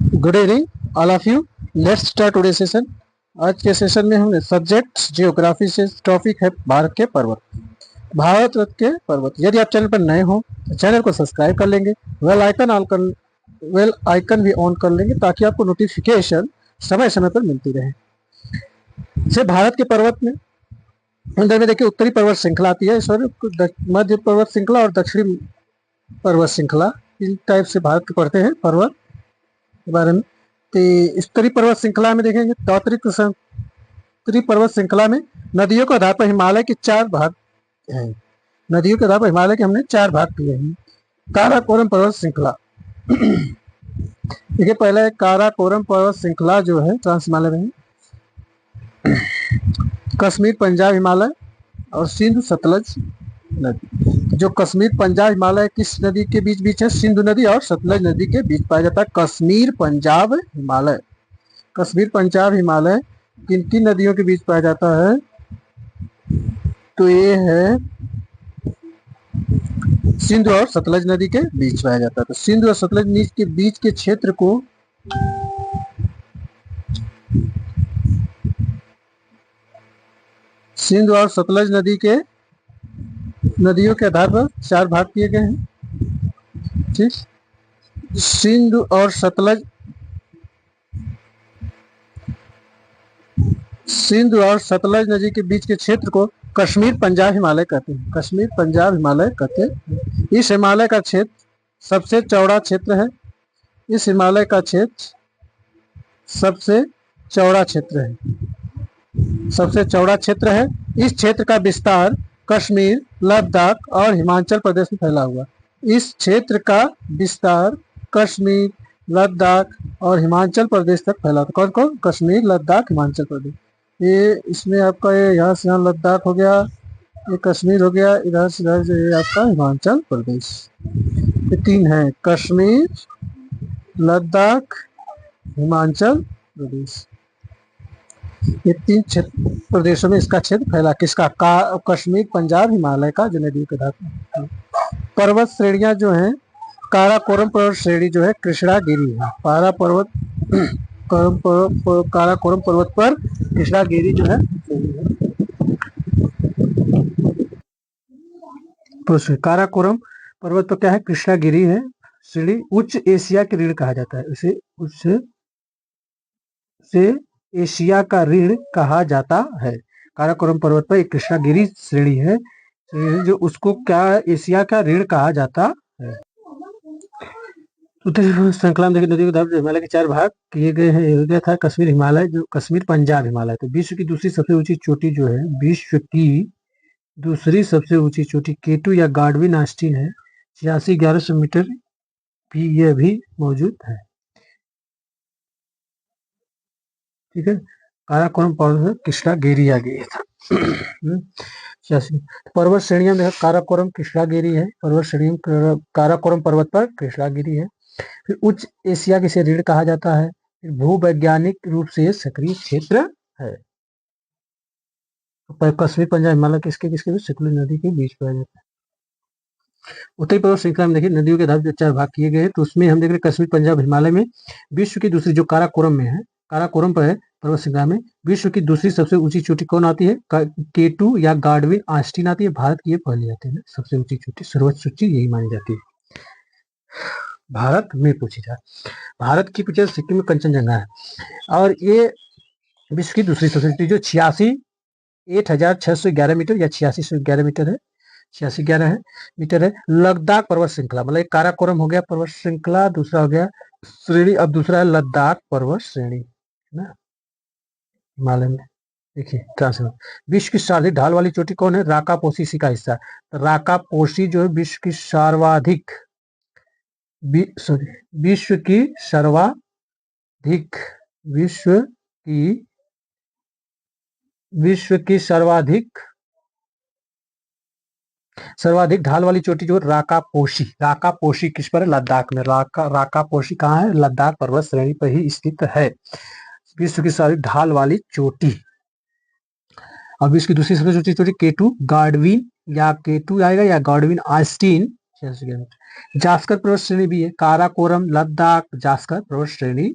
Good evening all of you. Let's start today session. आज के session में हमने सब्जेक्ट जियोग्राफी से टॉपिक है भारत के पर्वत। भारत के पर्वत। यदि आप चैनल पर नए हो तो चैनल को सब्सक्राइब कर लेंगे, वेल आइकन भी ऑन कर लेंगे ताकि आपको नोटिफिकेशन समय समय पर मिलती रहे। जैसे भारत के पर्वत में अंदर में देखिए उत्तरी पर्वत श्रृंखला आती है, सॉरी मध्य पर्वत श्रृंखला और दक्षिणी पर्वत श्रृंखला, इन टाइप से भारत के पढ़ते हैं पर्वत के बारे में। तो उत्तरी पर्वत श्रृंखला में देखेंगे तो उत्तरी पर्वत श्रृंखला में नदियों के आधार पर हिमालय के 4 भाग हैं। नदियों के आधार पर हिमालय के हमने 4 भाग किए हैं। काराकोरम पर्वत श्रृंखला देखिए, पहले काराकोरम पर्वत श्रृंखला जो है ट्रांस हिमालय में कश्मीर पंजाब हिमालय और सिंधु सतलज नदी। जो कश्मीर पंजाब हिमालय किस नदी के बीच है? सिंधु नदी और सतलज नदी के बीच पाया जाता है कश्मीर पंजाब हिमालय। कश्मीर पंजाब हिमालय किन किन नदियों के बीच पाया जाता है? तो ये है सिंधु और सतलज नदी के बीच पाया जाता है। तो सिंधु और सतलज नदी के बीच के क्षेत्र को सिंधु और सतलज नदियों के आधार पर 4 भाग किए गए हैं। ठीक, सिंधु और सतलज नदी के बीच के क्षेत्र को कश्मीर पंजाब हिमालय कहते हैं। कश्मीर पंजाब हिमालय कहते हैं। इस हिमालय का क्षेत्र सबसे चौड़ा क्षेत्र है। इस हिमालय का क्षेत्र सबसे चौड़ा क्षेत्र है। इस क्षेत्र का विस्तार कश्मीर, लद्दाख और हिमाचल प्रदेश में फैला हुआ। इस क्षेत्र का विस्तार कश्मीर, लद्दाख और हिमाचल प्रदेश तक फैला था। कौन कौन? कश्मीर, लद्दाख, हिमाचल प्रदेश। ये इसमें आपका ये यहाँ से यहाँ लद्दाख हो गया, ये कश्मीर हो गया, इधर से इधर से ये आपका हिमाचल प्रदेश। ये 3 है, कश्मीर, लद्दाख, हिमाचल प्रदेश। ये 3 क्षेत्र प्रदेशों में इसका क्षेत्र फैला। किसका? कश्मीर पंजाब हिमालय का जो नदी के आधार। पर्वत श्रेणियां जो हैं, काराकोरम पर्वत श्रेणी जो है कृष्णागिरी है। काराकोरम पर्वत पर कृष्णागिरी जो है। काराकोरम पर्वत पर क्या है? कृष्णागिरी है श्रेणी। उच्च एशिया की ऋण कहा जाता है इसे। उच्च से एशिया का ऋण कहा जाता है। काराकोरम पर्वत पर एक कृष्णागिरी श्रेणी है जो उसको क्या एशिया का ऋण कहा जाता है। उत्तरी श्रृंखला में देखिए नदियों के आधार हिमालय के 4 भाग किए गए हैं। हो गया था कश्मीर हिमालय, जो कश्मीर पंजाब हिमालय। तो विश्व की दूसरी सबसे ऊंची चोटी जो है, विश्व की दूसरी सबसे ऊंची चोटी केटू या गाडविन आस्टीन है। 86,1100 मीटर भी यह भी मौजूद है। ठीक है, काराकोरम पर्वत कृष्णागिरी आ गया था। पर्वत श्रेणियों में काराकोरम कृष्णागिरी है। पर्वत श्रेणी में काराकोरम पर्वत पर कृष्णागिरी है। फिर उच्च एशिया किसे ऋण कहा जाता है? फिर भूवैज्ञानिक रूप से सक्रिय क्षेत्र है। तो कश्मीर पंजाब हिमालय किसके बीच? सतलुज नदी के बीच पाया जाता है। उत्तरी पर्वत श्रृंखला में देखिए नदियों के आधार पर 4 भाग किए गए। तो उसमें हम देख रहे कश्मीर पंजाब हिमालय में विश्व की दूसरी जो काराकोरम में है, काराकोरम पर है पर्वत श्रृंखला में विश्व की दूसरी सबसे ऊंची चोटी कौन आती है? केटू या गाडविन आस्टीन आती है। भारत की ये पहली आती है सबसे ऊंची चोटी, सर्वोच्च ऊंची यही मानी जाती है। भारत में पूछी जाए, भारत की पूछे सिक्किम में कंचनजंगा है और ये विश्व की दूसरी सबसे ऊंची जो 86,611 मीटर या 8611 मीटर है, 8611 है मीटर है। लद्दाख पर्वत श्रृंखला, मतलब एक काराकोरम हो गया पर्वत श्रृंखला, दूसरा हो गया श्रेणी, अब दूसरा है लद्दाख पर्वत श्रेणी ना हिमालय में। देखिए विश्व की सर्वाधिक ढाल वाली चोटी कौन है? राकापोशी इसी का हिस्सा। तो राकापोशी जो है विश्व की सर्वाधिक विश्व की सर्वाधिक ढाल वाली चोटी जो राकापोशी किस पर है? लद्दाख में। राकापोशी कहाँ है? लद्दाख पर्वत श्रेणी पर ही स्थित है विश्व की सर्वाधिक ढाल वाली चोटी। अब विश्व की दूसरी सबसे ऊंची चोटी केटू गाडविन या केटू आएगा या गाडविन आस्टीन 86 किलोमीटर। जास्कर पर्वत श्रेणी भी है, काराकोरम, लद्दाख, जास्कर पर्वत श्रेणी